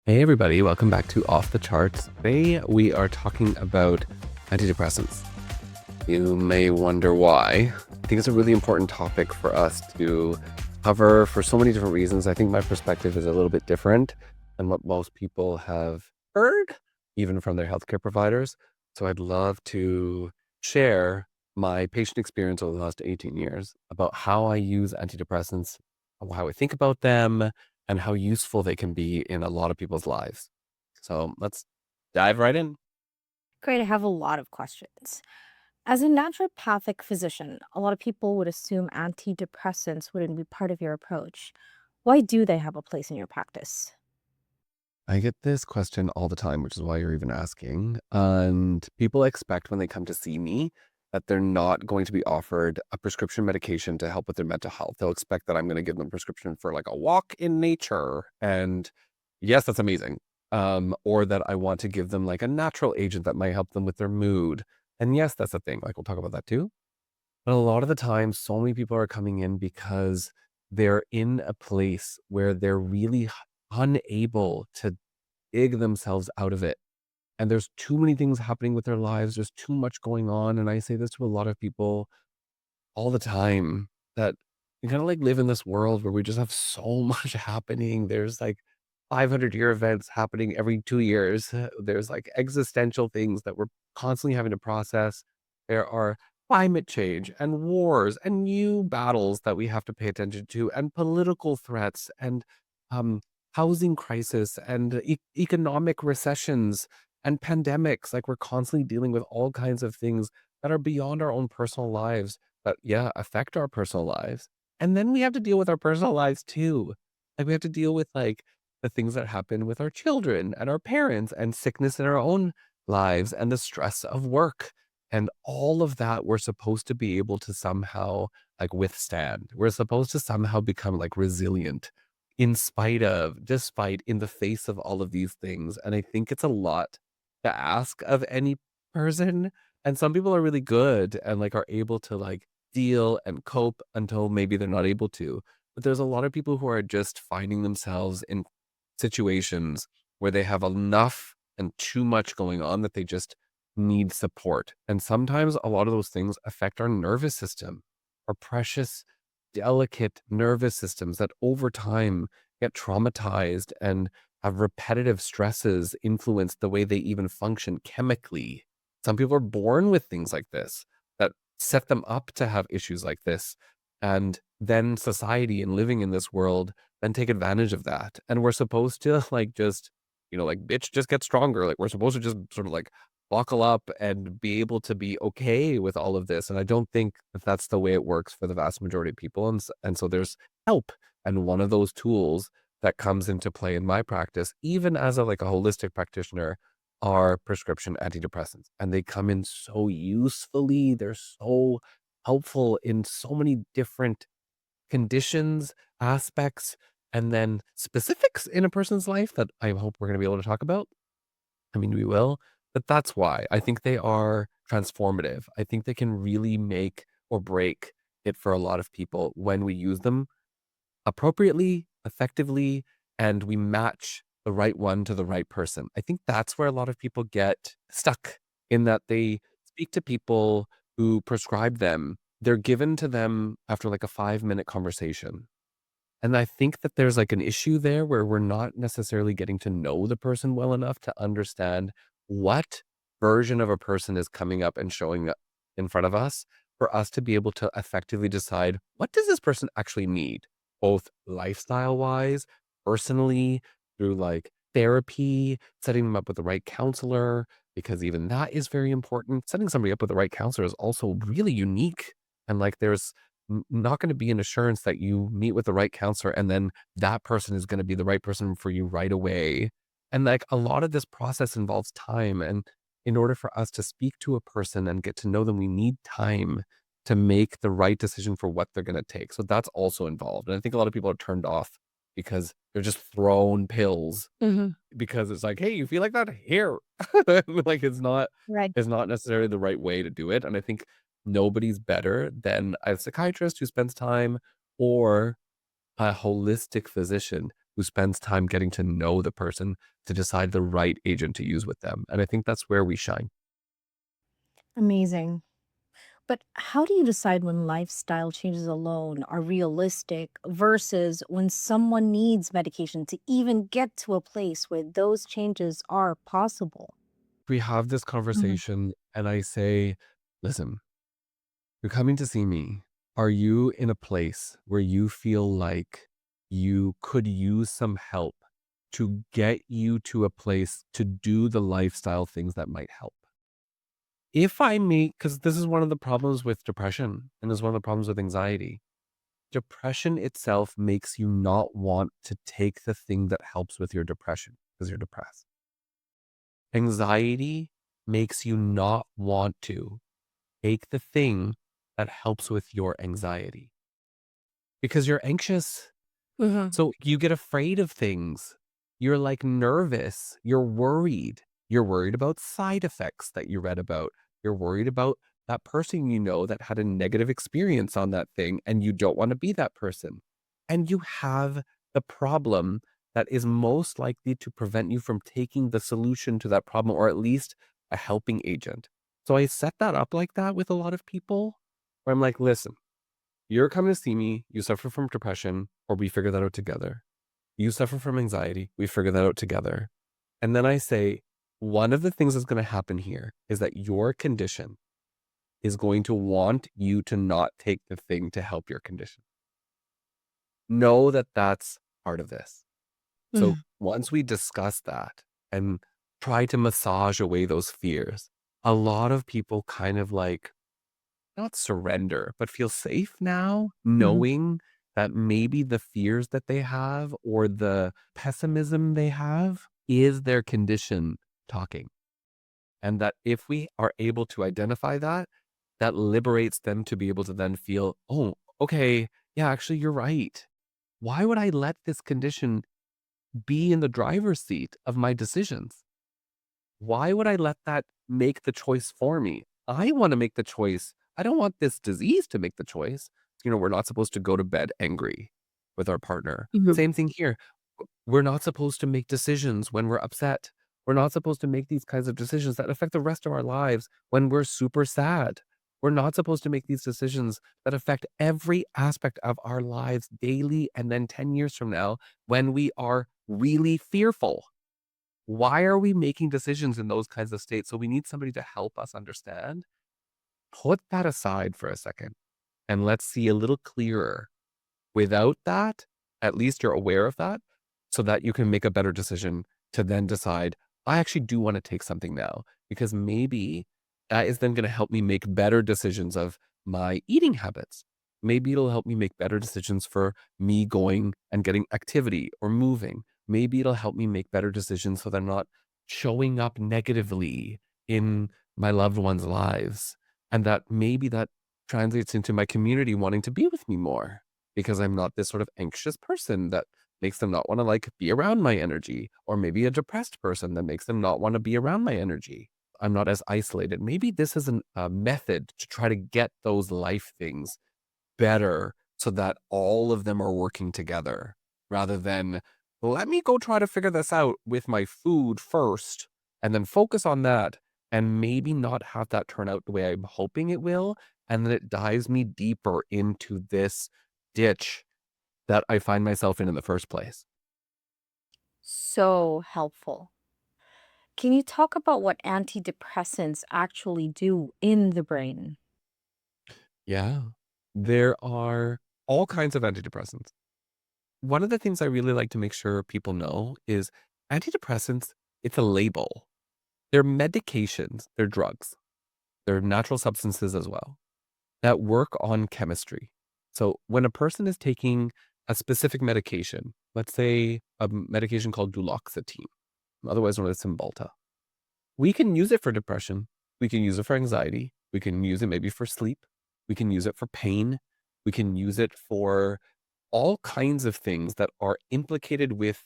Hey everybody, welcome back to Off the Charts. Today we are talking about antidepressants. You may wonder why. I think it's a really important topic for us to cover for so many different reasons. I think my perspective is a little bit different than what most people have heard, even from their healthcare providers. So I'd love to share my patient experience over the last 18 years about how I use antidepressants, how I think about them, and how useful they can be in a lot of people's lives. So let's dive right in. Great, I have a lot of questions. As a naturopathic physician, a lot of people would assume antidepressants wouldn't be part of your approach. Why do they have a place in your practice? I get this question all the time, which is why you're even asking. And people expect when they come to see me that they're not going to be offered a prescription medication to help with their mental health. They'll expect that I'm going to give them a prescription for like a walk in nature. And yes, that's amazing. Or that I want to give them like a natural agent that might help them with their mood. And yes, that's a thing. Like we'll talk about that too. But a lot of the time, so many people are coming in because they're in a place where they're really unable to dig themselves out of it. And there's too many things happening with their lives. There's too much going on. And I say this to a lot of people all the time that you kind of like live in this world where we just have so much happening. There's like 500-year events happening every 2 years. There's like existential things that we're constantly having to process. There are climate change and wars and new battles that we have to pay attention to, and political threats and um, housing crisis and economic recessions and pandemics. Like we're constantly dealing with all kinds of things that are beyond our own personal lives that, yeah, affect our personal lives. And then we have to deal with our personal lives too. Like we have to deal with like the things that happen with our children and our parents and sickness in our own lives and the stress of work. And all of that we're supposed to be able to somehow like withstand. We're supposed to somehow become like resilient in spite of, despite, in the face of all of these things. And I think it's a lot to ask of any person. And some people are really good and like are able to like deal and cope until maybe they're not able to. But there's a lot of people who are just finding themselves in situations where they have enough and too much going on that they just need support. And sometimes a lot of those things affect our nervous system, our precious, delicate nervous systems that over time get traumatized and have repetitive stresses influence the way they even function chemically. Some people are born with things like this that set them up to have issues like this. And then society and living in this world then take advantage of that. And we're supposed to like just, like bitch, just get stronger. Like we're supposed to just sort of like buckle up and be able to be okay with all of this. And I don't think that that's the way it works for the vast majority of people. And so there's help. And one of those tools that comes into play in my practice, even as a like a holistic practitioner, are prescription antidepressants. And they come in so usefully. They're so helpful in so many different conditions, aspects, and then specifics in a person's life that I hope we're going to be able to talk about. I mean, we will, but that's why I think they are transformative. I think they can really make or break it for a lot of people when we use them appropriately, effectively, and we match the right one to the right person. I think that's where a lot of people get stuck in that they speak to people who prescribe them. They're given to them after like a 5-minute conversation. And I think that there's like an issue there where we're not necessarily getting to know the person well enough to understand what version of a person is coming up and showing up in front of us for us to be able to effectively decide what does this person actually need, both lifestyle wise, personally, through like therapy, setting them up with the right counselor, because even that is very important. Setting somebody up with the right counselor is also really unique. And like there's not going to be an assurance that you meet with the right counselor and then that person is going to be the right person for you right away. And like a lot of this process involves time. And in order for us to speak to a person and get to know them, we need time to make the right decision for what they're going to take. So that's also involved. And I think a lot of people are turned off because they're just thrown pills Hmm. because it's like, hey, you feel like that? Here. Like Right. it's not necessarily the right way to do it. And I think nobody's better than a psychiatrist who spends time or a holistic physician who spends time getting to know the person to decide the right agent to use with them. And I think that's where we shine. Amazing. But how do you decide when lifestyle changes alone are realistic versus when someone needs medication to even get to a place where those changes are possible? We have this Mhm. conversation and I say, listen, you're coming to see me. Are you in a place where you feel like you could use some help to get you to a place to do the lifestyle things that might help? If I make, because this is one of the problems with depression and is one of the problems with anxiety. Depression itself makes you not want to take the thing that helps with your depression because you're depressed. Anxiety makes you not want to take the thing that helps with your anxiety because you're anxious. Mhm. So you get afraid of things. You're like nervous. You're worried. You're worried about side effects that you read about. You're worried about that person you know that had a negative experience on that thing, and you don't want to be that person. And you have the problem that is most likely to prevent you from taking the solution to that problem, or at least a helping agent. So I set that up like that with a lot of people where I'm like, listen, you're coming to see me, you suffer from depression, or we figure that out together. You suffer from anxiety, we figure that out together. And then I say, one of the things that's going to happen here is that your condition is going to want you to not take the thing to help your condition. Know that that's part of this. So Mhm. once we discuss that and try to massage away those fears, a lot of people kind of like not surrender, but feel safe now, Mhm. knowing that maybe the fears that they have or the pessimism they have is their condition talking. And that if we are able to identify that, that liberates them to be able to then feel, oh, okay, yeah, actually, you're right. Why would I let this condition be in the driver's seat of my decisions? Why would I let that make the choice for me? I want to make the choice. I don't want this disease to make the choice. We're not supposed to go to bed angry with our partner. Mhm. Same thing here. We're not supposed to make decisions when we're upset. We're not supposed to make these kinds of decisions that affect the rest of our lives when we're super sad. We're not supposed to make these decisions that affect every aspect of our lives daily and then 10 years from now when we are really fearful. Why are we making decisions in those kinds of states? So we need somebody to help us understand. Put that aside for a second and let's see a little clearer. Without that, at least you're aware of that so that you can make a better decision to then decide, I actually do want to take something now because maybe that is then going to help me make better decisions of my eating habits. Maybe it'll help me make better decisions for me going and getting activity or moving. Maybe it'll help me make better decisions so they're not showing up negatively in my loved ones' lives. And that maybe that translates into my community wanting to be with me more because I'm not this sort of anxious person that makes them not want to like be around my energy, or maybe a depressed person that makes them not want to be around my energy. I'm not as isolated. Maybe this is a method to try to get those life things better so that all of them are working together rather than let me go try to figure this out with my food first and then focus on that and maybe not have that turn out the way I'm hoping it will. And then it dives me deeper into this ditch that I find myself in the first place. So helpful. Can you talk about what antidepressants actually do in the brain? Yeah. There are all kinds of antidepressants. One of the things I really like to make sure people know is antidepressants, it's a label. They're medications, they're drugs, they're natural substances as well that work on chemistry. So when a person is taking a specific medication, let's say a medication called duloxetine, otherwise known as Cymbalta, we can use it for depression. We can use it for anxiety. We can use it maybe for sleep. We can use it for pain. We can use it for all kinds of things that are implicated with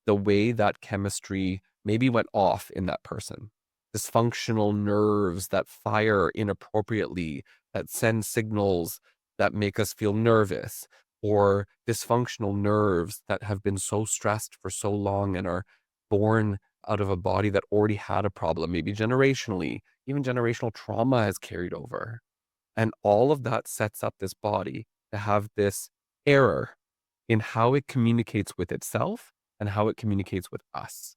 the way that chemistry maybe went off in that person. Dysfunctional nerves that fire inappropriately, that send signals that make us feel nervous. or dysfunctional nerves that have been so stressed for so long and are born out of a body that already had a problem, maybe generationally, even generational trauma has carried over. And all of that sets up this body to have this error in how it communicates with itself and how it communicates with us,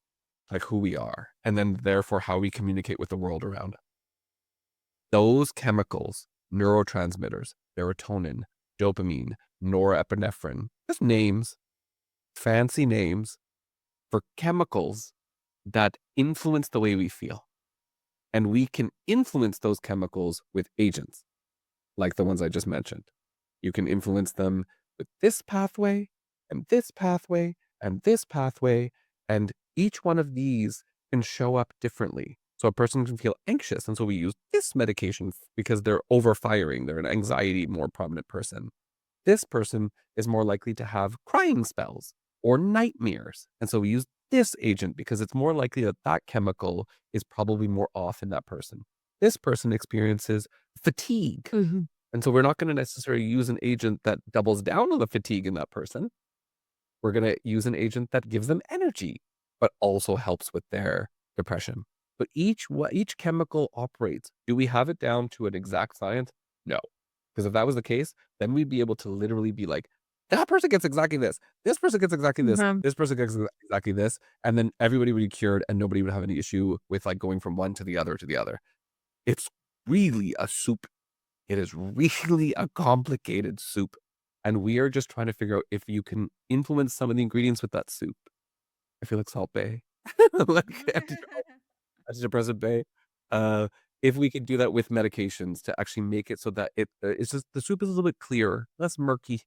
like who we are, and then therefore how we communicate with the world around us. Those chemicals, neurotransmitters, serotonin, dopamine, norepinephrine, just names, fancy names for chemicals that influence the way we feel. And we can influence those chemicals with agents, like the ones I just mentioned. You can influence them with this pathway and this pathway and this pathway. And each one of these can show up differently. So a person can feel anxious. And so we use this medication because they're overfiring. They're an anxiety, more prominent person. This person is more likely to have crying spells or nightmares. And so we use this agent because it's more likely that that chemical is probably more off in that person. This person experiences fatigue. Hmm. And so we're not going to necessarily use an agent that doubles down on the fatigue in that person. We're going to use an agent that gives them energy, but also helps with their depression. But each chemical operates. Do we have it down to an exact science? No. Because if that was the case, then we'd be able to literally be like, that person gets exactly this person gets exactly Hmm. this person gets exactly this, and then everybody would be cured and nobody would have any issue with like going from one to the other to the other. It's really a soup. It is really a complicated soup. And we are just trying to figure out if you can influence some of the ingredients with that soup. I feel like Salt Bay, like antidepressant Bay. Uh, if we could do that with medications to actually make it so that it's just the soup is a little bit clearer, less murky.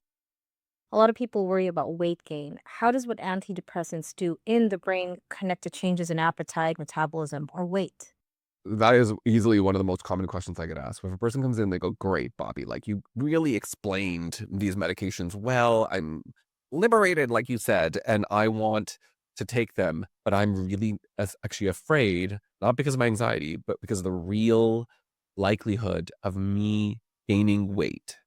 A lot of people worry about weight gain. How does what antidepressants do in the brain connect to changes in appetite, metabolism, or weight? That is easily one of the most common questions I get asked. If a person comes in, they go, "Great, Bobby, like you really explained these medications well. I'm liberated, like you said, and I want to take them, but I'm really actually afraid, not because of my anxiety, but because of the real likelihood of me gaining weight."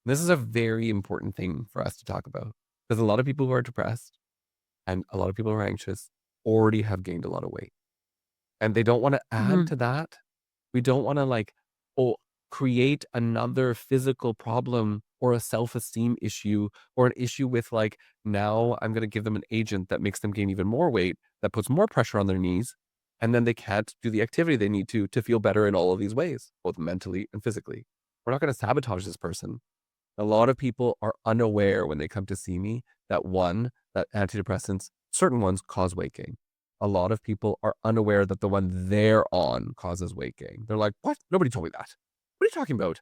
This is a very important thing for us to talk about because a lot of people who are depressed and a lot of people who are anxious already have gained a lot of weight and they don't want to add Hmm. to that. We don't wanna, like, oh, create another physical problem or a self-esteem issue or an issue with, like, now I'm gonna give them an agent that makes them gain even more weight, that puts more pressure on their knees, and then they can't do the activity they need to feel better in all of these ways, both mentally and physically. We're not gonna sabotage this person. A lot of people are unaware when they come to see me that one, that antidepressants, certain ones cause weight gain. A lot of people are unaware that the one they're on causes weight gain. They're like, what? Nobody told me that. What are you talking about?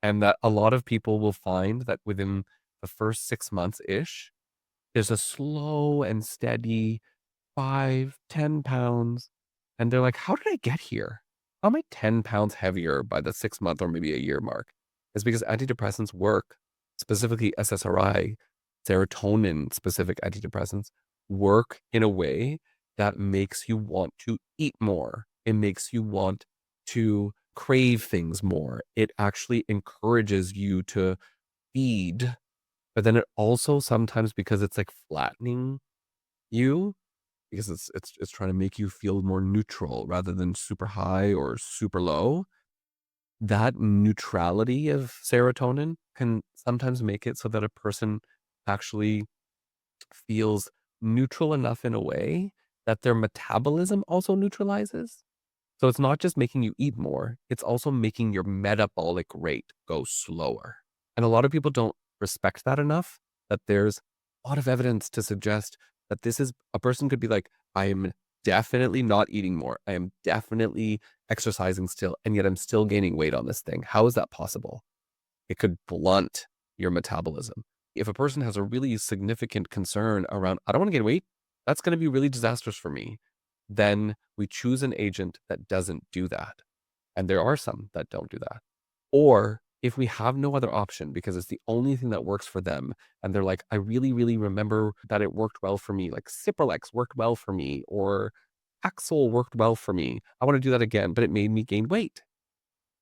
And that a lot of people will find that within the first 6 months ish, there's a slow and steady 5, 10 pounds. And they're like, how did I get here? How am I 10 pounds heavier by the 6 month or maybe a year mark? It's because antidepressants work, specifically SSRI, serotonin specific antidepressants, work in a way that makes you want to eat more. It makes you want to crave things more. It actually encourages you to feed, but then it also sometimes because it's like flattening you because it's trying to make you feel more neutral rather than super high or super low. That neutrality of serotonin can sometimes make it so that a person actually feels neutral enough in a way that their metabolism also neutralizes. So it's not just making you eat more, it's also making your metabolic rate go slower. And a lot of people don't respect that enough, that there's a lot of evidence to suggest that this is a person could be like, I am definitely not eating more. I am definitely exercising still, and yet I'm still gaining weight on this thing. How is that possible? It could blunt your metabolism. If a person has a really significant concern around, I don't want to gain weight, that's going to be really disastrous for me. Then we choose an agent that doesn't do that. And there are some that don't do that. Or if we have no other option because it's the only thing that works for them, and they're like, I really, really remember that it worked well for me, like Cipralex worked well for me, or Axel worked well for me. I want to do that again, but it made me gain weight.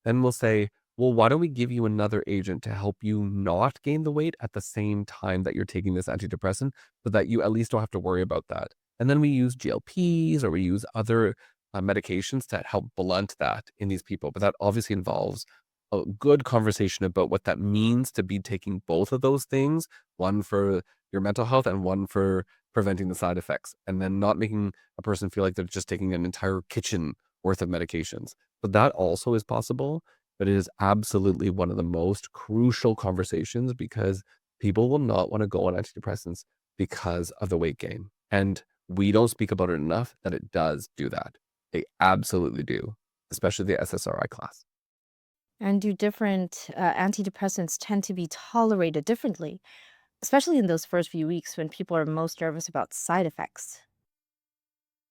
Then we'll say, well, why don't we give you another agent to help you not gain the weight at the same time that you're taking this antidepressant so that you at least don't have to worry about that. And then we use GLPs or we use other medications to help blunt that in these people. But that obviously involves a good conversation about what that means to be taking both of those things, one for your mental health and one for preventing the side effects, and then not making a person feel like they're just taking an entire kitchen worth of medications. But that also is possible, but it is absolutely one of the most crucial conversations because people will not want to go on antidepressants because of the weight gain. And we don't speak about it enough that it does do that. They absolutely do, especially the SSRI class. And do different antidepressants tend to be tolerated differently, especially in those first few weeks when people are most nervous about side effects?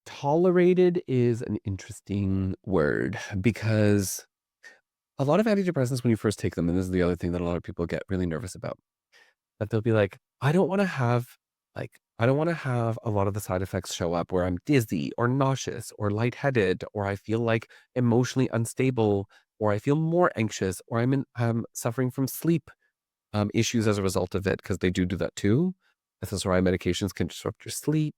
Tolerated is an interesting word because a lot of antidepressants, when you first take them, and this is the other thing that a lot of people get really nervous about, that they'll be like, I don't want to have a lot of the side effects show up where I'm dizzy or nauseous or lightheaded, or I feel like emotionally unstable, or I feel more anxious, or I'm suffering from sleep issues as a result of it, because they do that too. SSRI medications can disrupt your sleep.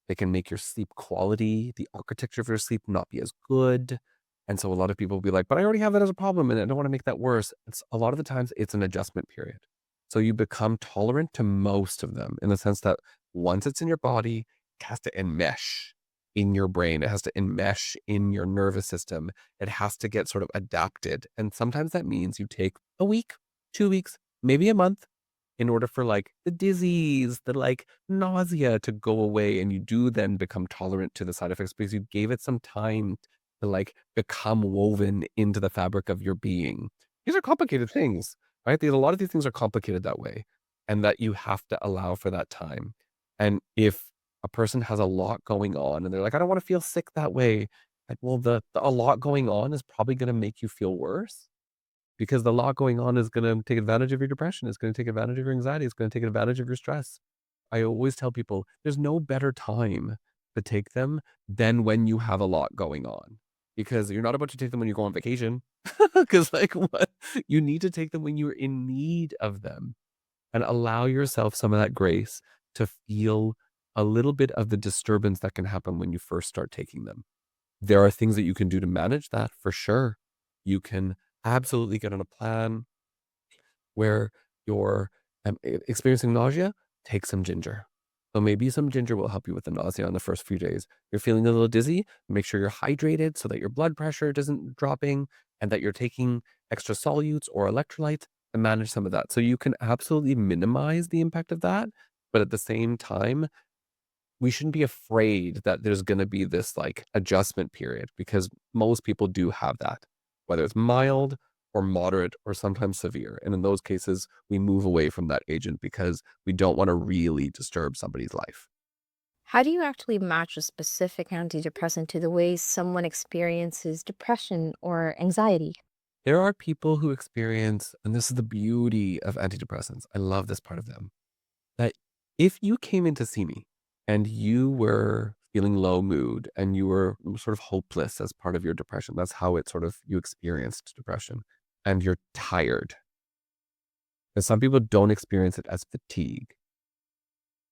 They can make your sleep quality, the architecture of your sleep not be as good. And so a lot of people will be like, but I already have that as a problem and I don't want to make that worse. It's a lot of the times it's an adjustment period. So you become tolerant to most of them in the sense that once it's in your body, it has to enmesh in your brain. It has to enmesh in your nervous system. It has to get sort of adapted. And sometimes that means you take a week, 2 weeks, maybe a month in order for like the disease, the like nausea to go away. And you do then become tolerant to the side effects because you gave it some time to like become woven into the fabric of your being. These are complicated things, right? A lot of these things are complicated that way, and that you have to allow for that time. And if a person has a lot going on and they're like, I don't want to feel sick that way. Like, well, the a lot going on is probably going to make you feel worse because the lot going on is gonna take advantage of your depression, it's gonna take advantage of your anxiety, it's gonna take advantage of your stress. I always tell people, there's no better time to take them than when you have a lot going on, because you're not about to take them when you go on vacation. Because like, what? You need to take them when you're in need of them, and allow yourself some of that grace to feel a little bit of the disturbance that can happen when you first start taking them. There are things that you can do to manage that for sure. You can absolutely get on a plan where you're experiencing nausea, take some ginger. So maybe some ginger will help you with the nausea on the first few days. You're feeling a little dizzy, make sure you're hydrated so that your blood pressure isn't dropping and that you're taking extra solutes or electrolytes to manage some of that. So you can absolutely minimize the impact of that. But at the same time, we shouldn't be afraid that there's gonna be this, like, adjustment period because most people do have that, whether it's mild or moderate or sometimes severe, and in those cases, we move away from that agent because we don't wanna really disturb somebody's life. How do you actually match a specific antidepressant to the way someone experiences depression or anxiety? There are people who experience, and this is the beauty of antidepressants, I love this part of them, that if you came in to see me and you were feeling low mood and you were sort of hopeless as part of your depression, that's how it sort of you experienced depression, and you're tired. And some people don't experience it as fatigue.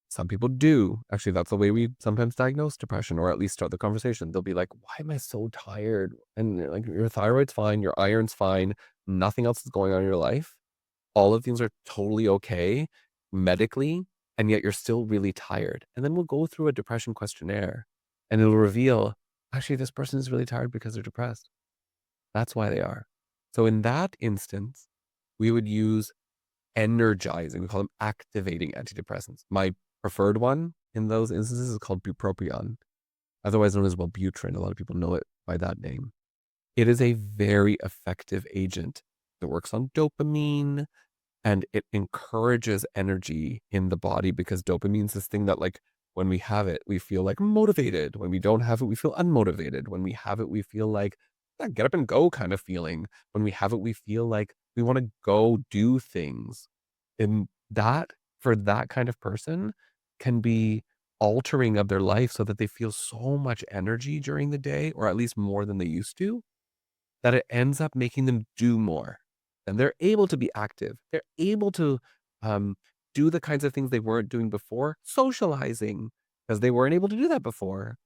Some people do. Actually, that's the way we sometimes diagnose depression or at least start the conversation. They'll be like, why am I so tired? And they're like, your thyroid's fine, your iron's fine, nothing else is going on in your life. All of things are totally okay medically, and yet you're still really tired. And then we'll go through a depression questionnaire and it'll reveal, actually, this person is really tired because they're depressed. That's why they are. So in that instance, we would use energizing, we call them activating antidepressants. My preferred one in those instances is called bupropion, otherwise known as Wellbutrin. A lot of people know it by that name. It is a very effective agent that works on dopamine, and it encourages energy in the body because dopamine's this thing that like when we have it, we feel like motivated. When we don't have it, we feel unmotivated. When we have it, we feel like that get up and go kind of feeling. When we have it, we feel like we want to go do things. And that for that kind of person can be altering of their life so that they feel so much energy during the day, or at least more than they used to, that it ends up making them do more. and they're able to be active. They're able to um, do the kinds of things they weren't doing before, socializing, because they weren't able to do that before.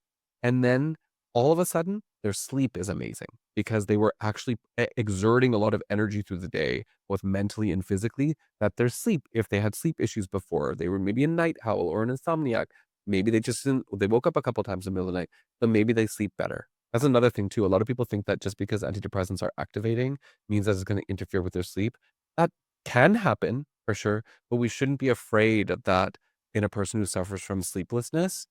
And then all of a sudden, their sleep is amazing because they were actually exerting a lot of energy through the day, both mentally and physically, that their sleep, if they had sleep issues before, they were maybe a night owl or an insomniac, maybe they just didn't, they woke up a couple times in the middle of the night, but maybe they sleep better. That's another thing too. A lot of people think that just because antidepressants are activating means that it's going to interfere with their sleep. That can happen for sure, but we shouldn't be afraid of that in a person who suffers from sleeplessness,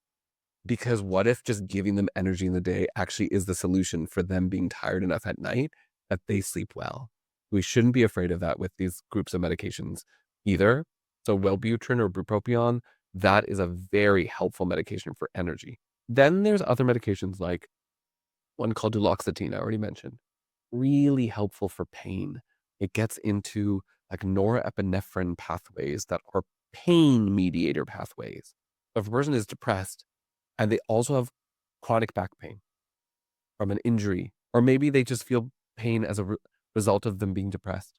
because what if just giving them energy in the day actually is the solution for them being tired enough at night that they sleep well? We shouldn't be afraid of that with these groups of medications either. So Wellbutrin or bupropion, that is a very helpful medication for energy. Then there's other medications like one called duloxetine, I already mentioned. Really helpful for pain. It gets into like norepinephrine pathways that are pain mediator pathways. So if a person is depressed and they also have chronic back pain from an injury, or maybe they just feel pain as a result of them being depressed,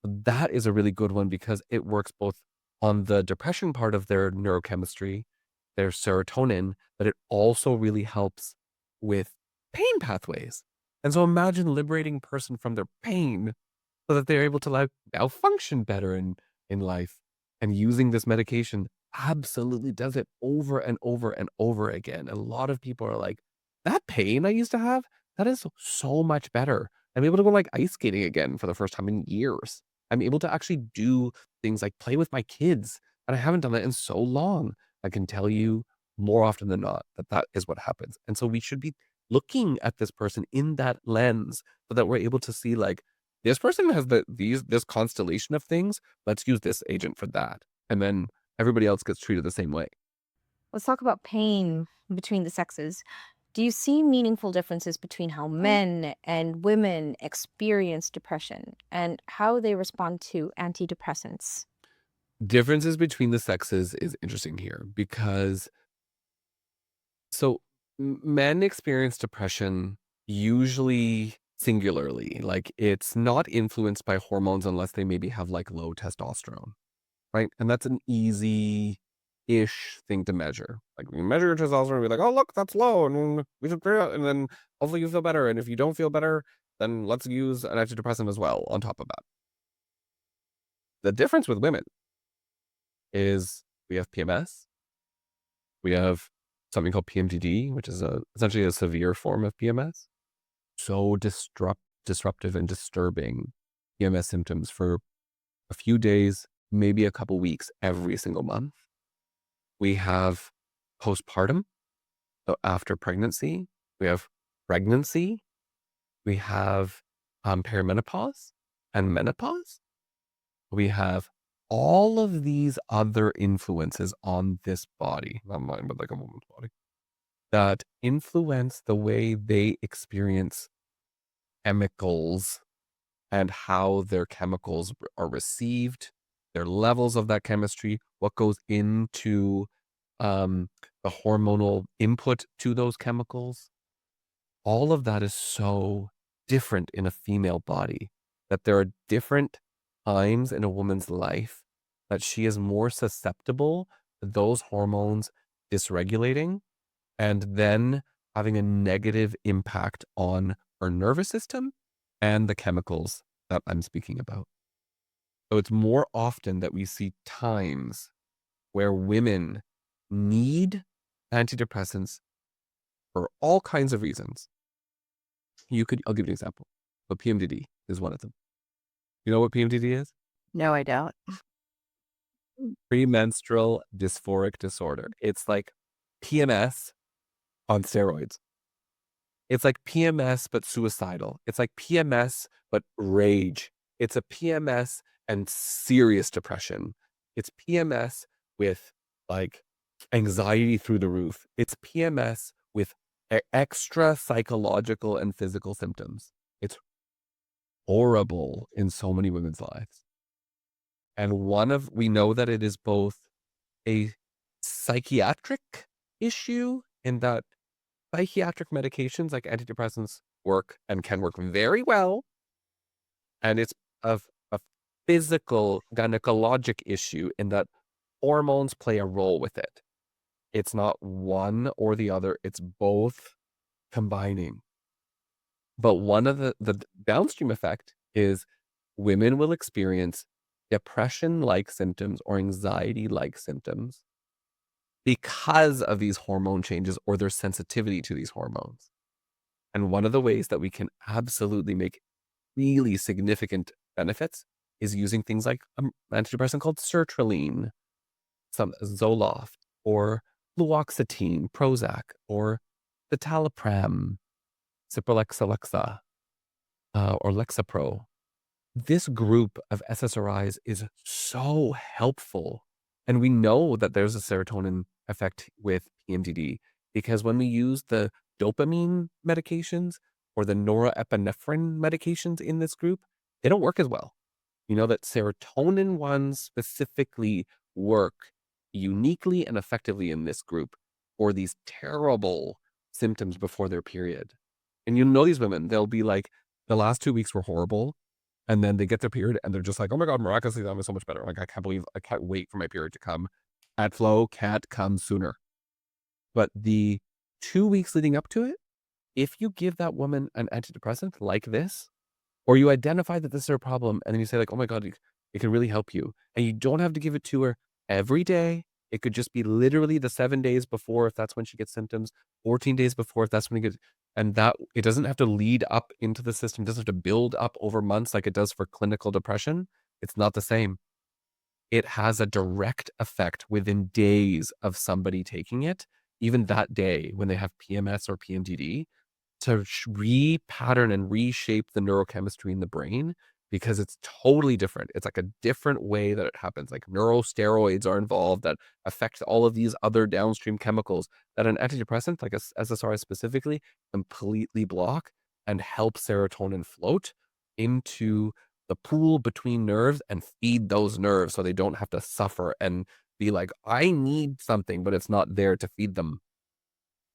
that is a really good one because it works both on the depression part of their neurochemistry, their serotonin, but it also really helps with pain pathways. And so imagine liberating a person from their pain so that they're able to like now function better in life. And using this medication absolutely does it over and over and over again. A lot of people are like, that pain I used to have, that is so much better. I'm able to go like ice skating again for the first time in years. I'm able to actually do things like play with my kids. And I haven't done that in so long. I can tell you more often than not that that is what happens. And so we should be looking at this person in that lens so that we're able to see like, this person has this constellation of things. Let's use this agent for that. And then everybody else gets treated the same way. Let's talk about pain between the sexes. Do you see meaningful differences between how men and women experience depression and how they respond to antidepressants? Differences between the sexes is interesting here because so men experience depression usually singularly. Like it's not influenced by hormones unless they maybe have like low testosterone, right? And that's an easy ish thing to measure. Like we measure your testosterone and be like, oh, look, that's low. And we should figure out, and then hopefully you feel better. And if you don't feel better, then let's use an antidepressant as well on top of that. The difference with women is we have PMS, we have something called PMDD, which is essentially a severe form of PMS. So disruptive and disturbing PMS symptoms for a few days, maybe a couple weeks every single month. We have postpartum, so after pregnancy. We have pregnancy. We have perimenopause and menopause. We have all of these other influences on this body, not mine, but like a woman's body, that influence the way they experience chemicals and how their chemicals are received, their levels of that chemistry, what goes into um, the hormonal input to those chemicals. All of that is so different in a female body that there are different times in a woman's life that she is more susceptible to those hormones dysregulating and then having a negative impact on her nervous system and the chemicals that I'm speaking about. So it's more often that we see times where women need antidepressants for all kinds of reasons. I'll give you an example. But PMDD is one of them. You know what PMDD is? No, I don't. Premenstrual dysphoric disorder. It's like PMS on steroids. It's like PMS, but suicidal. It's like PMS, but rage. It's a PMS and serious depression. It's PMS with like anxiety through the roof. It's PMS with extra psychological and physical symptoms. It's horrible in so many women's lives. And we know that it is both a psychiatric issue in that psychiatric medications like antidepressants work and can work very well. And it's a physical gynecologic issue in that hormones play a role with it. It's not one or the other, it's both combining. But one of the downstream effect is women will experience depression-like symptoms or anxiety-like symptoms because of these hormone changes or their sensitivity to these hormones. And one of the ways that we can absolutely make really significant benefits is using things like an antidepressant called sertraline, some Zoloft, or fluoxetine, Prozac, or citalopram, Cipralex, or Lexapro. This group of SSRIs is so helpful. And we know that there's a serotonin effect with PMDD because when we use the dopamine medications or the norepinephrine medications in this group, they don't work as well. You know that serotonin ones specifically work uniquely and effectively in this group for these terrible symptoms before their period. And you know these women, they'll be like, the last 2 weeks were horrible. And then they get their period and they're just like, oh my God, miraculously, I'm so much better. Like, I can't wait for my period to come. At flow can't come sooner. But the 2 weeks leading up to it, if you give that woman an antidepressant like this, or you identify that this is her problem, and then you say like, "Oh my God, it can really help you." And you don't have to give it to her every day. It could just be literally the 7 days before, if that's when she gets symptoms, 14 days before, if that's when you get, and that it doesn't have to lead up into the system, it doesn't have to build up over months like it does for clinical depression. It's not the same. It has a direct effect within days of somebody taking it, even that day when they have PMS or PMDD, to repattern and reshape the neurochemistry in the brain because it's totally different. It's like a different way that it happens. Like neurosteroids are involved that affect all of these other downstream chemicals that an antidepressant, like a SSRI specifically, completely block and help serotonin float into the pool between nerves and feed those nerves so they don't have to suffer and be like, I need something, but it's not there to feed them.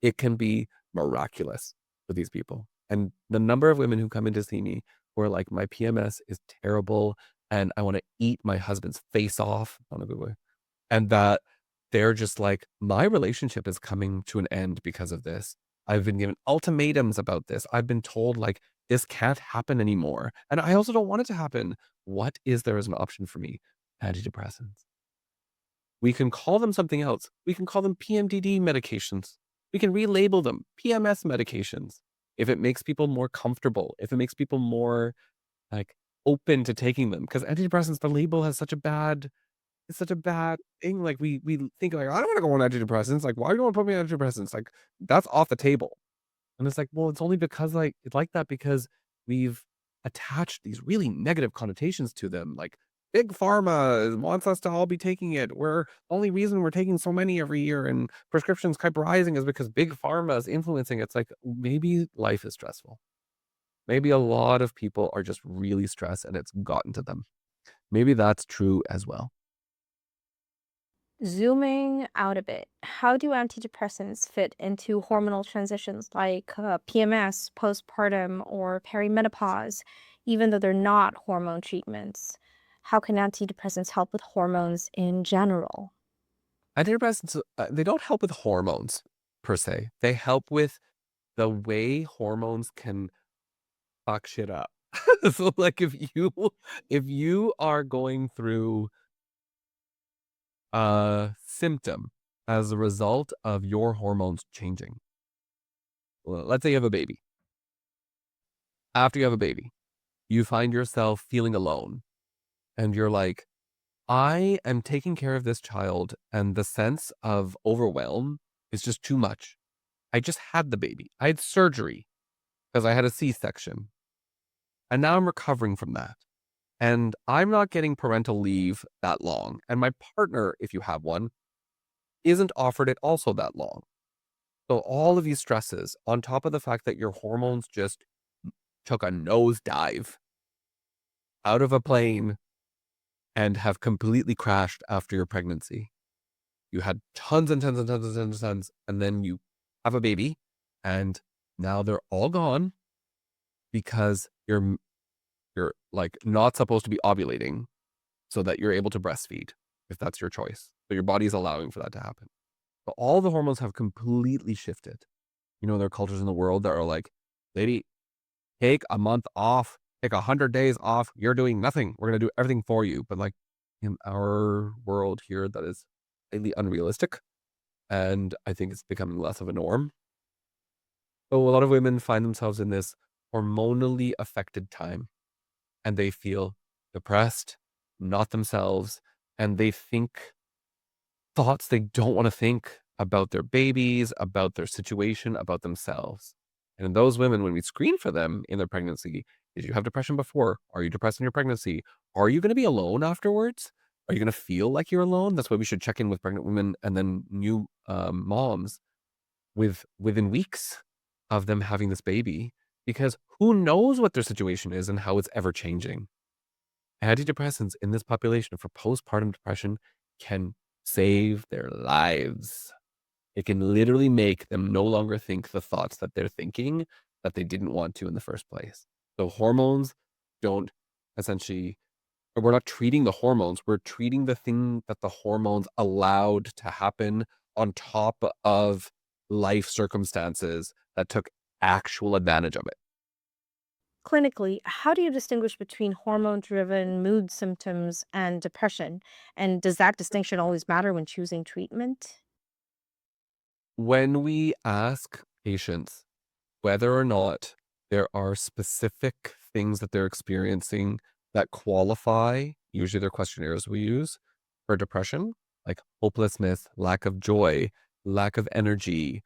It can be miraculous for these people. And the number of women who come in to see me who are like, my PMS is terrible and I want to eat my husband's face off, not a good way. And that they're just like, my relationship is coming to an end because of this. I've been given ultimatums about this. I've been told like this can't happen anymore. And I also don't want it to happen. What is there as an option for me? Antidepressants. We can call them something else. We can call them PMDD medications. We can relabel them PMS medications. If it makes people more comfortable, if it makes people more like open to taking them, because antidepressants, the label has such a bad, it's such a bad thing. Like we think like, I don't want to go on antidepressants. Like, why do you want to put me on antidepressants? Like, that's off the table. And it's like, well, it's only because like it's like that because we've attached these really negative connotations to them. Like big pharma wants us to all be taking it. We're the only reason we're taking so many every year and prescriptions keep rising is because big pharma is influencing. It's like maybe life is stressful. Maybe a lot of people are just really stressed and it's gotten to them. Maybe that's true as well. Zooming out a bit, how do antidepressants fit into hormonal transitions like PMS, postpartum, or perimenopause, even though they're not hormone treatments? How can antidepressants help with hormones in general? Antidepressants, they don't help with hormones per se. They help with the way hormones can fuck shit up. So, like, if you are going through a symptom as a result of your hormones changing, let's say you have a baby. After you have a baby, you find yourself feeling alone, and you're like, "I am taking care of this child, and the sense of overwhelm is just too much. I just had the baby. I had surgery because I had a C-section, and now I'm recovering from that. And I'm not getting parental leave that long. And my partner, if you have one, isn't offered it also that long. So all of these stresses, on top of the fact that your hormones just took a nosedive out of a plane and have completely crashed after your pregnancy. You had tons and tons and tons and tons and tons, and then you have a baby, and now they're all gone because You're like not supposed to be ovulating so that you're able to breastfeed if that's your choice. So your body's allowing for that to happen. But all the hormones have completely shifted. There are cultures in the world that are like, lady, take a month off, take 100 days off. You're doing nothing. We're going to do everything for you. But like in our world here, that is highly unrealistic. And I think it's becoming less of a norm. So a lot of women find themselves in this hormonally affected time and they feel depressed, not themselves, and they think thoughts they don't want to think about their babies, about their situation, about themselves. And in those women, when we screen for them in their pregnancy, did you have depression before? Are you depressed in your pregnancy? Are you going to be alone afterwards? Are you going to feel like you're alone? That's why we should check in with pregnant women and then new moms within weeks of them having this baby, because who knows what their situation is and how it's ever changing. Antidepressants in this population for postpartum depression can save their lives. It can literally make them no longer think the thoughts that they're thinking that they didn't want to in the first place. So hormones don't essentially, or we're not treating the hormones, we're treating the thing that the hormones allowed to happen on top of life circumstances that took actual advantage of it. Clinically, how do you distinguish between hormone driven mood symptoms and depression? And does that distinction always matter when choosing treatment? When we ask patients whether or not there are specific things that they're experiencing that qualify, usually they're questionnaires we use for depression, like hopelessness, lack of joy, lack of energy,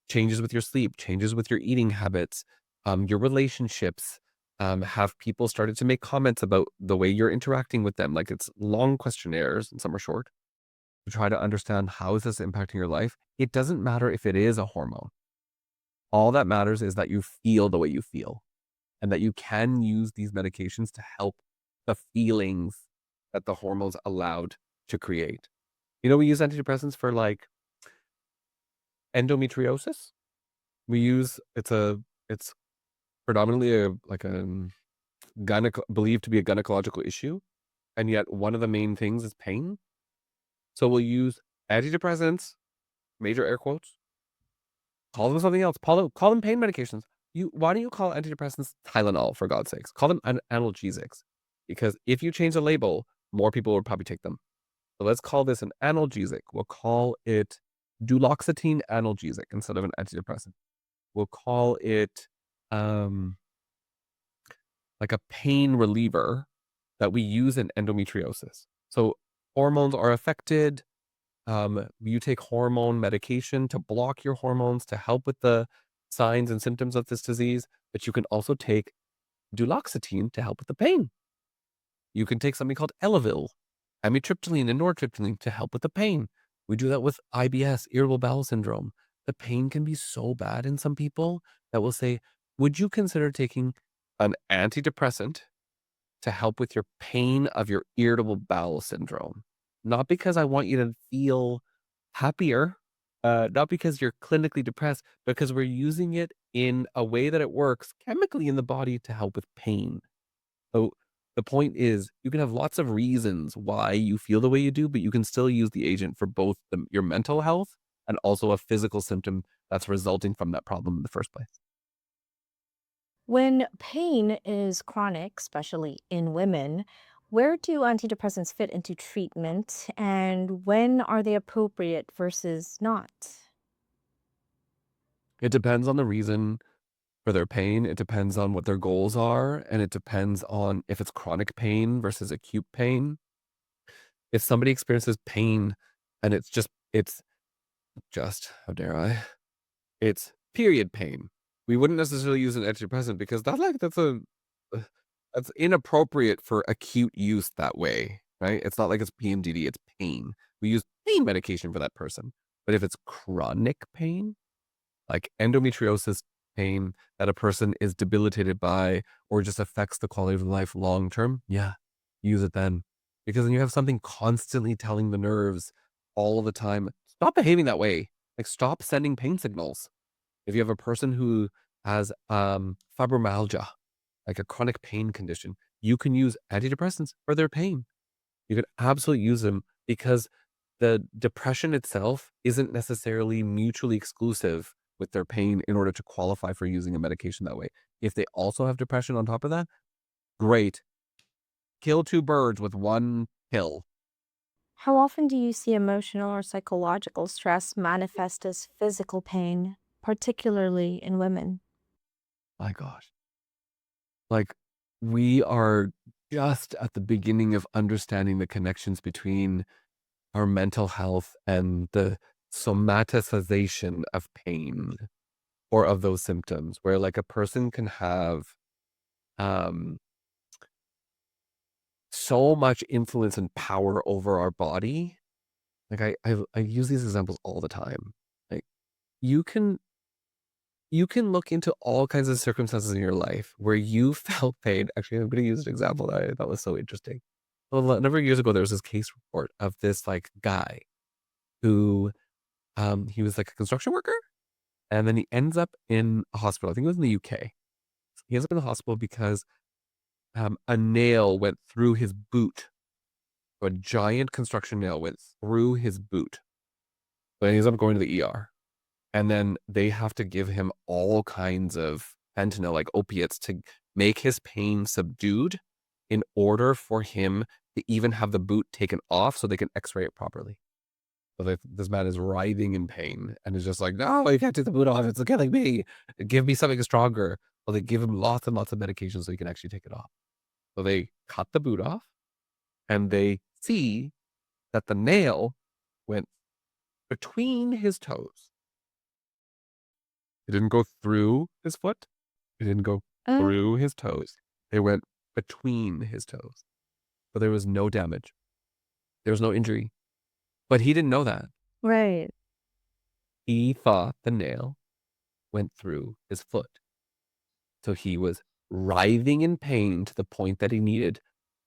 changes with your sleep, changes with your eating habits, your relationships. Have people started to make comments about the way you're interacting with them? Like it's long questionnaires and some are short to try to understand how is this impacting your life. It doesn't matter if it is a hormone. All that matters is that you feel the way you feel and that you can use these medications to help the feelings that the hormones allowed to create. We use antidepressants for like endometriosis. It's predominantly believed to be a gynecological issue, and yet one of the main things is pain. So we'll use antidepressants, major air quotes, call them something else. Call them pain medications. Why don't you call antidepressants Tylenol, for God's sakes? Call them analgesics. Because if you change the label, more people would probably take them. So let's call this an analgesic. We'll call it duloxetine analgesic instead of an antidepressant. We'll call it um, like a pain reliever that we use in endometriosis. So hormones are affected. You take hormone medication to block your hormones to help with the signs and symptoms of this disease, but you can also take duloxetine to help with the pain. You can take something called Elavil, amitriptyline and nortriptyline to help with the pain. We do that with IBS, irritable bowel syndrome. The pain can be so bad in some people that will say, would you consider taking an antidepressant to help with your pain of your irritable bowel syndrome? Not because I want you to feel happier, not because you're clinically depressed, because we're using it in a way that it works chemically in the body to help with pain. So the point is, you can have lots of reasons why you feel the way you do, but you can still use the agent for both your mental health and also a physical symptom that's resulting from that problem in the first place. When pain is chronic, especially in women, where do antidepressants fit into treatment and when are they appropriate versus not? It depends on the reason for their pain. It depends on what their goals are, and it depends on if it's chronic pain versus acute pain. If somebody experiences pain and it's just, how dare I? It's period pain. We wouldn't necessarily use an antidepressant because uh, that's inappropriate for acute use that way, right? It's not like it's PMDD, it's pain. We use pain medication for that person. But if it's chronic pain, like endometriosis pain that a person is debilitated by or just affects the quality of life long term, yeah, use it then. Because then you have something constantly telling the nerves all the time, stop behaving that way. Like stop sending pain signals. If you have a person who has fibromyalgia like a chronic pain condition, you can use antidepressants for their pain. You can absolutely use them because the depression itself isn't necessarily mutually exclusive with their pain in order to qualify for using a medication that way. If they also have depression on top of that, great. Kill two birds with one pill. How often do you see emotional or psychological stress manifest as physical pain, particularly in women? My gosh. Like, we are just at the beginning of understanding the connections between our mental health and the somaticization of pain or of those symptoms, where like a person can have um, so much influence and power over our body. Like I use these examples all the time. Like you can you can look into all kinds of circumstances in your life where you felt pain. Actually, I'm going to use an example that I thought was so interesting. Well, a number of years ago, there was this case report of this like guy who he was like a construction worker, and then he ends up in a hospital. I think it was in the UK. He ends up in the hospital because a nail went through his boot. A giant construction nail went through his boot. So he ends up going to the ER. And then they have to give him all kinds of fentanyl, like opiates, to make his pain subdued in order for him to even have the boot taken off so they can x-ray it properly. So this man is writhing in pain and is just like, no, you can't take the boot off. It's killing me. Give me something stronger. Well, they give him lots and lots of medication so he can actually take it off. So they cut the boot off and they see that the nail went between his toes. It didn't go through his foot. It didn't go Uh, through his toes. It went between his toes. But there was no damage. There was no injury. But he didn't know that. right. He thought the nail went through his foot. So he was writhing in pain to the point that he needed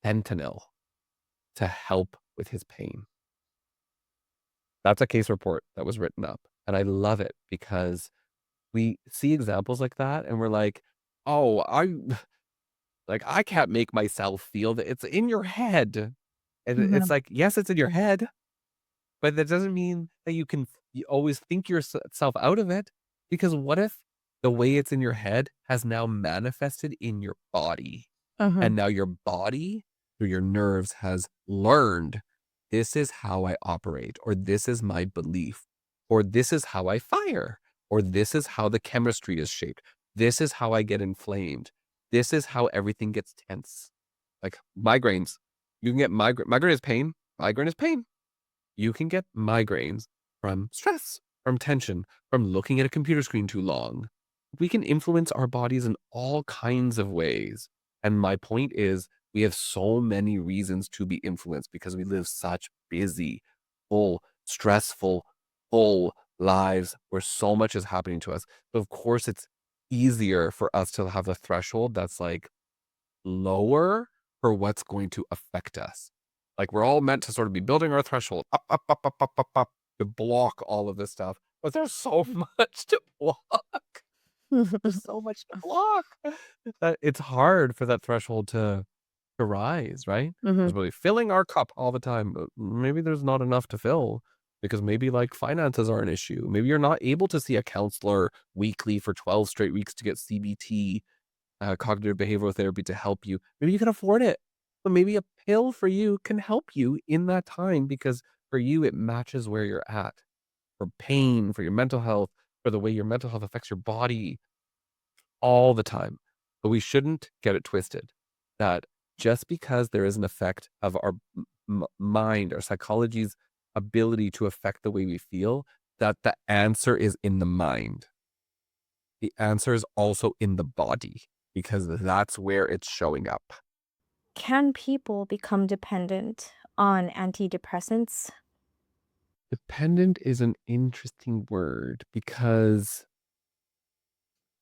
fentanyl to help with his pain. That's a case report that was written up. And I love it because we see examples like that and we're like, oh, I can't make myself feel that it's in your head. And it's Mhm. like, yes, it's in your head, but that doesn't mean that you always think yourself out of it. Because what if the way it's in your head has now manifested in your body? Uh-huh. And now your body, through your nerves, has learned this is how I operate, or this is my belief, or this is how I fire, or this is how the chemistry is shaped. This is how I get inflamed. This is how everything gets tense. Like migraines. You can get migraine. Migraine is pain. Migraine is pain. You can get migraines from stress, from tension, from looking at a computer screen too long. We can influence our bodies in all kinds of ways. And my point is, we have so many reasons to be influenced because we live such busy, full, stressful, full lives where so much is happening to us. But of course, it's easier for us to have a threshold that's like lower for what's going to affect us. Like we're all meant to sort of be building our threshold up to block all of this stuff. But there's so much to block. There's so much to block that it's hard for that threshold to rise, right? Mhm. Because we're filling our cup all the time, but maybe there's not enough to fill because maybe like finances are an issue. Maybe you're not able to see a counselor weekly for 12 straight weeks to get CBT, cognitive behavioral therapy, to help you. Maybe you can afford it, but maybe a pill for you can help you in that time because for you, it matches where you're at for pain, for your mental health, for the way your mental health affects your body all the time. But we shouldn't get it twisted that just because there is an effect of our mind, our psychology's ability to affect the way we feel, that the answer is in the mind. The answer is also in the body because that's where it's showing up. Can people become dependent on antidepressants? Dependent is an interesting word because,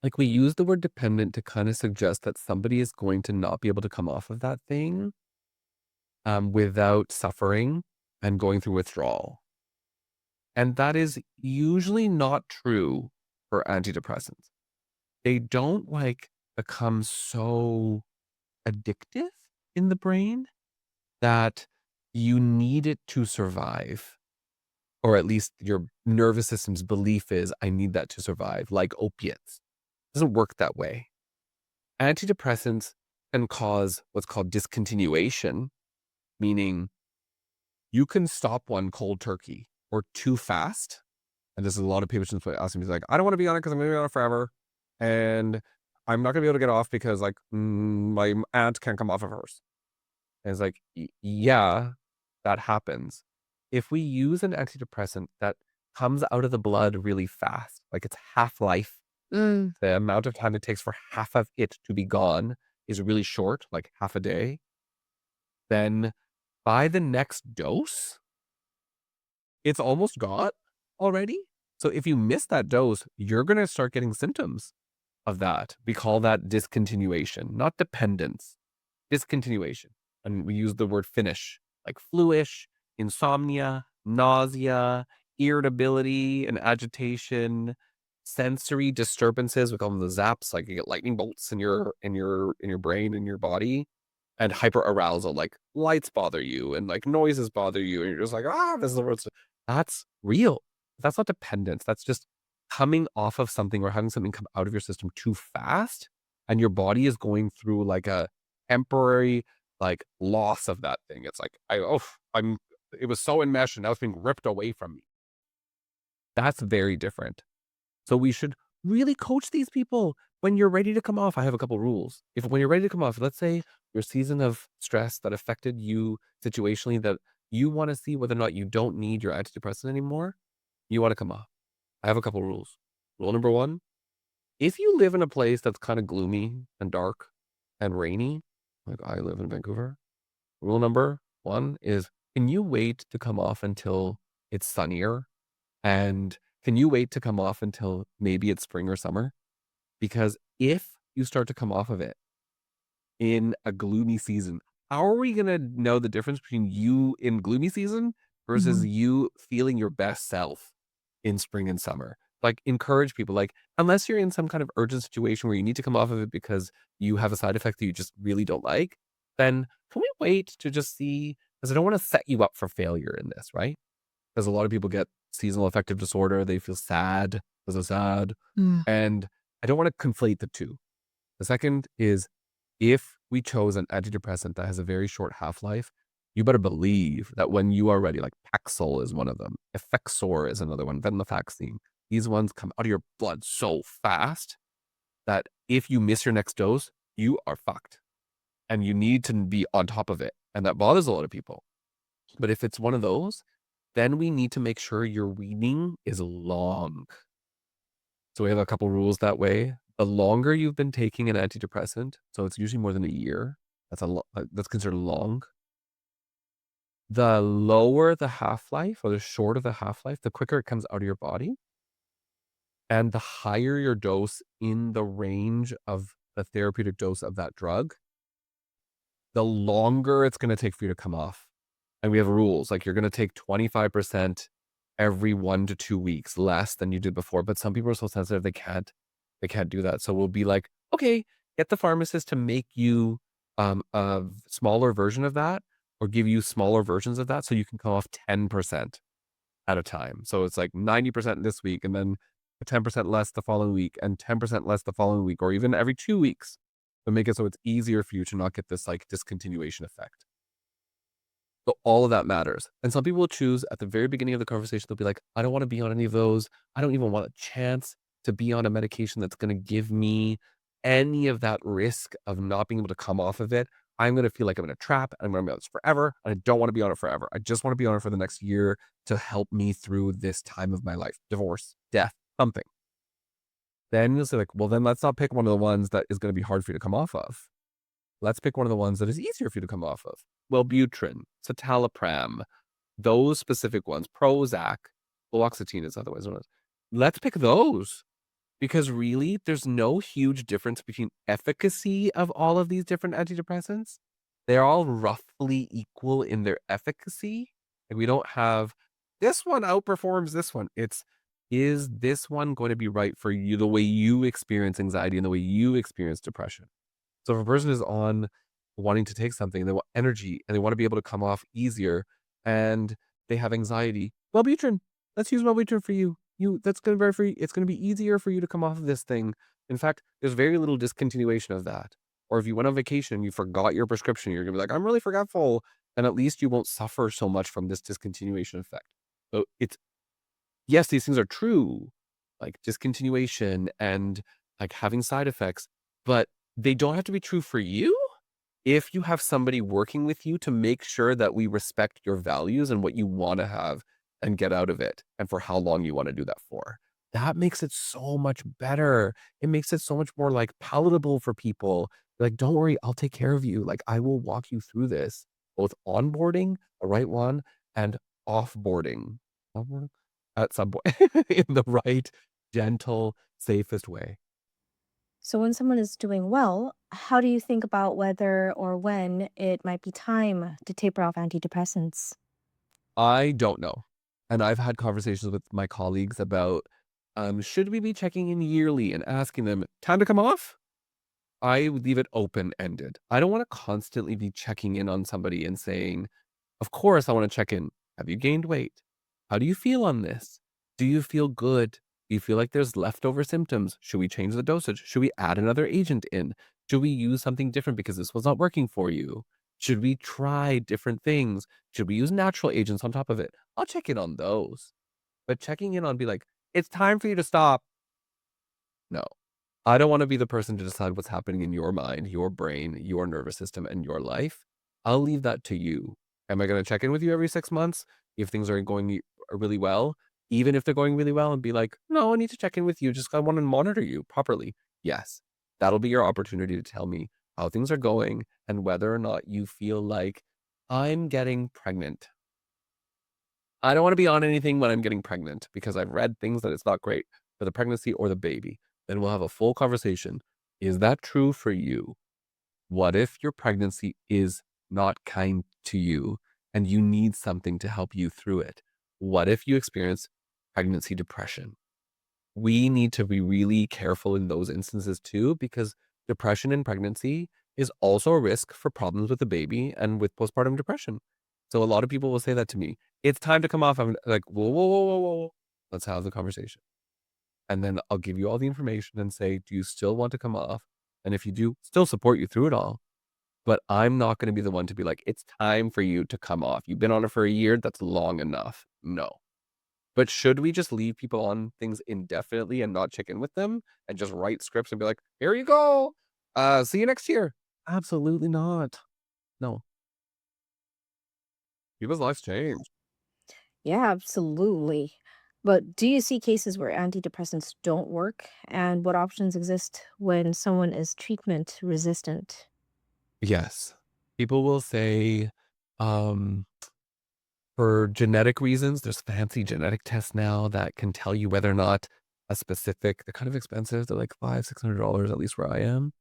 like, we use the word dependent to kind of suggest that somebody is going to not be able to come off of that thing without suffering and going through withdrawal. And that is usually not true for antidepressants. They don't like becomes so addictive in the brain that you need it to survive, or at least your nervous system's belief is, I need that to survive, like opiates. It doesn't work that way. Antidepressants can cause what's called discontinuation, meaning you can stop one cold turkey or too fast. And this is a lot of patients asking me, like, I don't want to be on it because I'm going to be on it forever. And I'm not going to be able to get off because, like, my aunt can't come off of hers. And it's like, yeah, that happens. If we use an antidepressant that comes out of the blood really fast, like its half life, Mm. the amount of time it takes for half of it to be gone is really short, like half a day, then by the next dose, it's almost gone already. So if you miss that dose, you're going to start getting symptoms of that. We call that discontinuation, not dependence, discontinuation. And we use the word finish, like fluish, insomnia, nausea, irritability and agitation, sensory disturbances. We call them the zaps, like you get lightning bolts in your brain and your body, and hyperarousal, like lights bother you and like noises bother you, and you're just like, this is the worst. That's real. That's not dependence. That's just coming off of something or having something come out of your system too fast, and your body is going through like a temporary like loss of that thing. It's like I'm it was so enmeshed and now it's being ripped away from me. That's very different. So we should really coach these people when you're ready to come off. I have a couple rules. If when you're ready to come off, let's say your season of stress that affected you situationally, that you want to see whether or not you don't need your antidepressant anymore, you want to come off. I have a couple rules. Rule number one, if you live in a place that's kind of gloomy and dark and rainy, like I live in Vancouver, rule number one is, can you wait to come off until it's sunnier? And can you wait to come off until maybe it's spring or summer? Because if you start to come off of it in a gloomy season, how are we going to know the difference between you in gloomy season versus Mhm. you feeling your best self in spring and summer? Like, encourage people, like, unless you're in some kind of urgent situation where you need to come off of it because you have a side effect that you just really don't like, then can we wait to just see? Because I don't want to set you up for failure in this, right? Because a lot of people get seasonal affective disorder. They feel sad, because of sad. Mm. And I don't want to conflate the two. The second is, if we chose an antidepressant that has a very short half-life, you better believe that when you are ready, like Paxil is one of them, Effexor is another one, venlafaxine, these ones come out of your blood so fast that if you miss your next dose, you are fucked. And you need to be on top of it. And that bothers a lot of people. But if it's one of those, then we need to make sure your weaning is long. So we have a couple rules that way. The longer you've been taking an antidepressant, so it's usually more than a year, that's considered long. The lower the half-life or the shorter the half-life, the quicker it comes out of your body. And the higher your dose in the range of the therapeutic dose of that drug, the longer it's going to take for you to come off. And we have rules, like you're going to take 25% every 1 to 2 weeks, less than you did before. But some people are so sensitive, they can't do that. So we'll be like, okay, get the pharmacist to make you a smaller version of that, or give you smaller versions of that so you can come off 10% at a time. So it's like 90% this week, and then 10% less the following week, and 10% less the following week, or even every 2 weeks. But make it so it's easier for you to not get this like discontinuation effect. So all of that matters. And some people will choose at the very beginning of the conversation, they'll be like, I don't want to be on any of those. I don't even want a chance to be on a medication that's going to give me any of that risk of not being able to come off of it. I'm going to feel like I'm in a trap. I'm going to be on this forever. And I don't want to be on it forever. I just want to be on it for the next year to help me through this time of my life, divorce, death, something. Then you'll say like, well, then let's not pick one of the ones that is going to be hard for you to come off of. Let's pick one of the ones that is easier for you to come off of. Wellbutrin, citalopram, those specific ones, Prozac, fluoxetine is otherwise known as. Let's pick those, because really there's no huge difference between efficacy of all of these different antidepressants. They're all roughly equal in their efficacy. And we don't have this one outperforms this one. It's Is this one going to be right for you, the way you experience anxiety and the way you experience depression? So if a person is on wanting to take something, they want energy and they want to be able to come off easier and they have anxiety, Wellbutrin. Let's use Wellbutrin for you. That's gonna be very for you. It's gonna be easier for you to come off of this thing. In fact, there's very little discontinuation of that. Or if you went on vacation and you forgot your prescription, you're gonna be like, I'm really forgetful. And at least you won't suffer so much from this discontinuation effect. So it's yes, these things are true, like discontinuation and like having side effects, but they don't have to be true for you if you have somebody working with you to make sure that we respect your values and what you want to have and get out of it and for how long you want to do that for. That makes it so much better. It makes it so much more like palatable for people. Like, don't worry, I'll take care of you. Like, I will walk you through this, both onboarding, the right one, and offboarding. Offboarding? At some point in the right, gentle, safest way. So, when someone is doing well, how do you think about whether or when it might be time to taper off antidepressants? I don't know. And I've had conversations with my colleagues about, should we be checking in yearly and asking them, time to come off? I would leave it open-ended. I don't wanna constantly be checking in on somebody and saying, of course, I wanna check in. Have you gained weight? How do you feel on this? Do you feel good? Do you feel like there's leftover symptoms? Should we change the dosage? Should we add another agent in? Should we use something different because this was not working for you? Should we try different things? Should we use natural agents on top of it? I'll check in on those. But checking in on be like, it's time for you to stop. No. I don't wanna be the person to decide what's happening in your mind, your brain, your nervous system, and your life. I'll leave that to you. Am I gonna check in with you every 6 months if things are going really well? Even if they're going really well and be like, "No, I need to check in with you, just I wanna monitor you properly." Yes. That'll be your opportunity to tell me how things are going and whether or not you feel like, "I'm getting pregnant." I don't wanna be on anything when I'm getting pregnant because I've read things that it's not great for the pregnancy or the baby. Then we'll have a full conversation. Is that true for you? What if your pregnancy is not kind to you and you need something to help you through it? What if you experience pregnancy depression? We need to be really careful in those instances too, because depression in pregnancy is also a risk for problems with the baby and with postpartum depression. So a lot of people will say that to me. It's time to come off. I'm like, whoa, whoa, whoa, whoa, whoa. Let's have the conversation. And then I'll give you all the information and say, do you still want to come off? And if you do, still support you through it all. But I'm not going to be the one to be like, it's time for you to come off. You've been on it for a year. That's long enough. No. But should we just leave people on things indefinitely and not check in with them and just write scripts and be like, "Here you go. See you next year." Absolutely not. No. People's lives change. Yeah, absolutely. But do you see cases where antidepressants don't work? And what options exist when someone is treatment resistant? Yes. People will say, um, for genetic reasons, there's fancy genetic tests now that can tell you whether or not a specific they're kind of expensive. They're like $500, $600, at least where I am.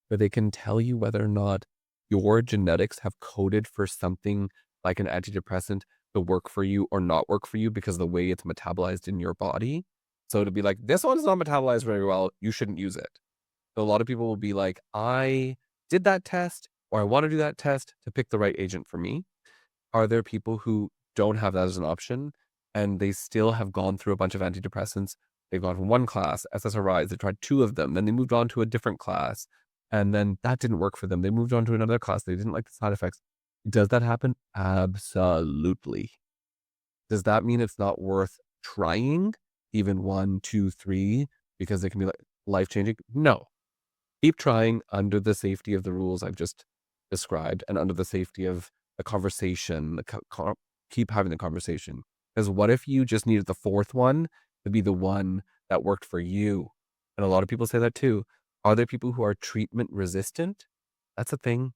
But they can tell you whether or not your genetics have coded for something like an antidepressant to work for you or not work for you because of the way it's metabolized in your body. So to be like, this one's not metabolized very well, you shouldn't use it. So a lot of people will be like, I did that test or I want to do that test to pick the right agent for me. Are there people who don't have that as an option and they still have gone through a bunch of antidepressants? They've gone from one class, SSRIs, they tried 2 of them, then they moved on to a different class, and then that didn't work for them. They moved on to another class, they didn't like the side effects. Does that happen? Absolutely. Does that mean it's not worth trying even 1, 2, 3 because it can be, like, life-changing? No. Keep trying under the safety of the rules I've just described and under the safety of the conversation, keep having the conversation. Because what if you just needed the 4th one to be the one that worked for you? And a lot of people say that too. Are there people who are treatment resistant? That's a thing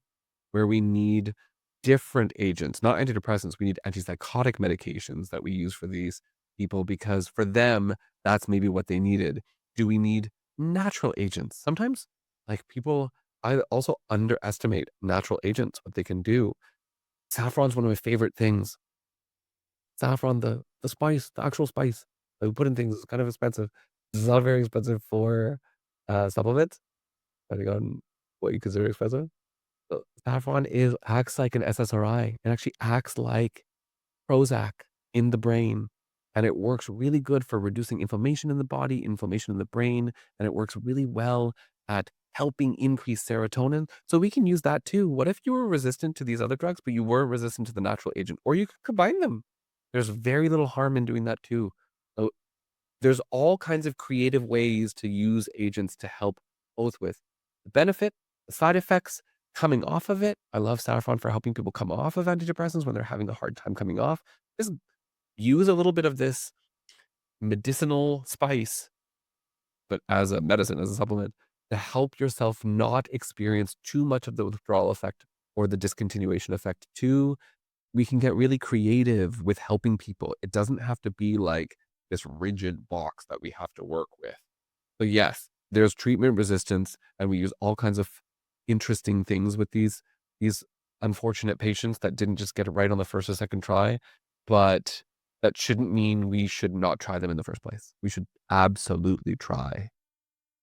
where we need different agents, not antidepressants. We need antipsychotic medications that we use for these people because for them, that's maybe what they needed. Do we need natural agents? Sometimes, like people, I also underestimate natural agents, what they can do. Saffron's one of my favorite things. Saffron, the spice, the actual spice. Like, we put in things, it's kind of expensive. It's not very expensive for supplements, depending on what you consider expensive. So saffron acts like an SSRI. It actually acts like Prozac in the brain, and it works really good for reducing inflammation in the body, inflammation in the brain, and it works really well at helping increase serotonin. So we can use that too. What if you were resistant to these other drugs, but you were resistant to the natural agent, or you could combine them? There's very little harm in doing that too. So there's all kinds of creative ways to use agents to help both with the benefit, the side effects, coming off of it. I love saffron for helping people come off of antidepressants when they're having a hard time coming off. Just use a little bit of this medicinal spice, but as a medicine, as a supplement, to help yourself not experience too much of the withdrawal effect or the discontinuation effect too. We can get really creative with helping people. It doesn't have to be like this rigid box that we have to work with. So yes, there's treatment resistance, and we use all kinds of interesting things with these unfortunate patients that didn't just get it right on the first or second try, but that shouldn't mean we should not try them in the first place. We should absolutely try.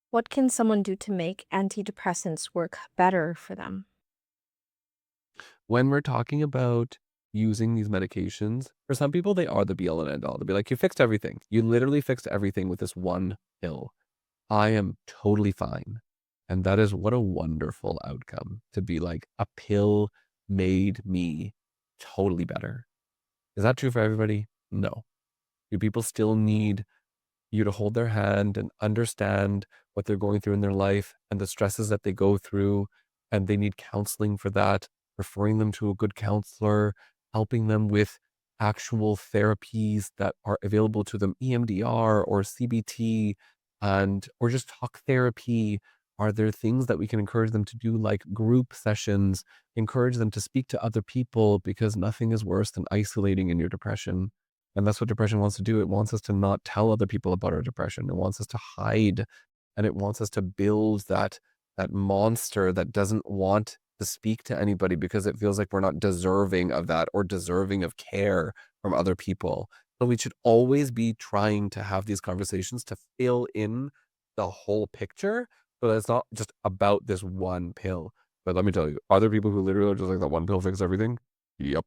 What can someone do to make antidepressants work better for them? When we're talking about using these medications, for some people, they are the be all and end all. They'll be like, you fixed everything. You literally fixed everything with this one pill. I am totally fine. And that is what a wonderful outcome to be like, a pill made me totally better. Is that true for everybody? No. Do people still need you to hold their hand and understand what they're going through in their life and the stresses that they go through? And they need counseling for that, referring them to a good counselor, helping them with actual therapies that are available to them, EMDR or CBT, and or just talk therapy. Are there things that we can encourage them to do, like group sessions, encourage them to speak to other people, because nothing is worse than isolating in your depression. And that's what depression wants to do. It wants us to not tell other people about our depression. It wants us to hide, and it wants us to build that monster that doesn't want to speak to anybody because it feels like we're not deserving of that or deserving of care from other people. So we should always be trying to have these conversations to fill in the whole picture, so that it's not just about this one pill. But let me tell you, are there people who literally are just like, that one pill fixes everything? Yep.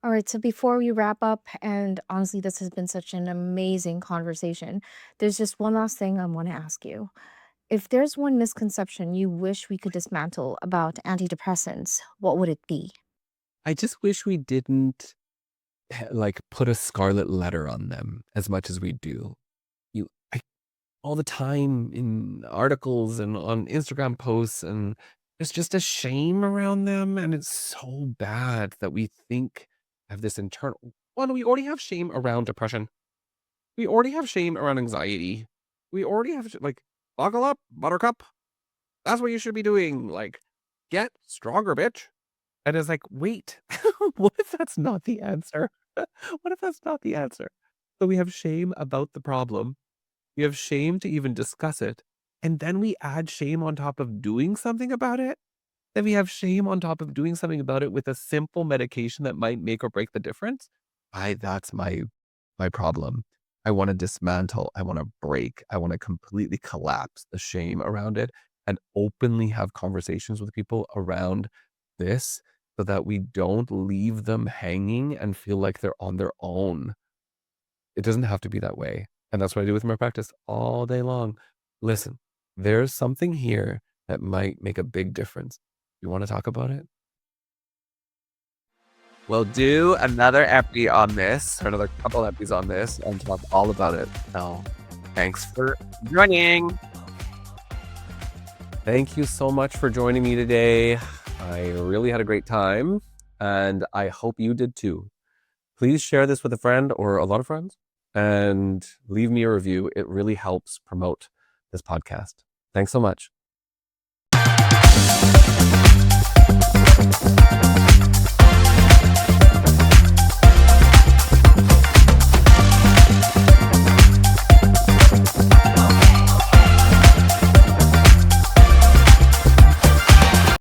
All right, so before we wrap up, and honestly, this has been such an amazing conversation, there's just one last thing I want to ask you. If there's one misconception you wish we could dismantle about antidepressants, what would it be? I just wish we didn't like put a scarlet letter on them as much as we do. You all the time in articles and on Instagram posts, and there's just a shame around them, and it's so bad that we think have this internal one. We already have shame around depression. We already have shame around anxiety. We already have like, buckle up, buttercup. That's what you should be doing. Like, get stronger, bitch. And it's like, wait, what if that's not the answer? What if that's not the answer? So we have shame about the problem. We have shame to even discuss it. And then we add shame on top of doing something about it. Then we have shame on top of doing something about it with a simple medication that might make or break the difference. That's my problem. I want to dismantle, I want to break, I want to completely collapse the shame around it and openly have conversations with people around this, so that we don't leave them hanging and feel like they're on their own. It doesn't have to be that way. And that's what I do with my practice all day long. Listen, there's something here that might make a big difference. You want to talk about it? We'll do another epi on this, or another couple epis on this, and talk all about it. So thanks for joining. Thank you so much for joining me today. I really had a great time, and I hope you did too. Please share this with a friend or a lot of friends, and leave me a review. It really helps promote this podcast. Thanks so much.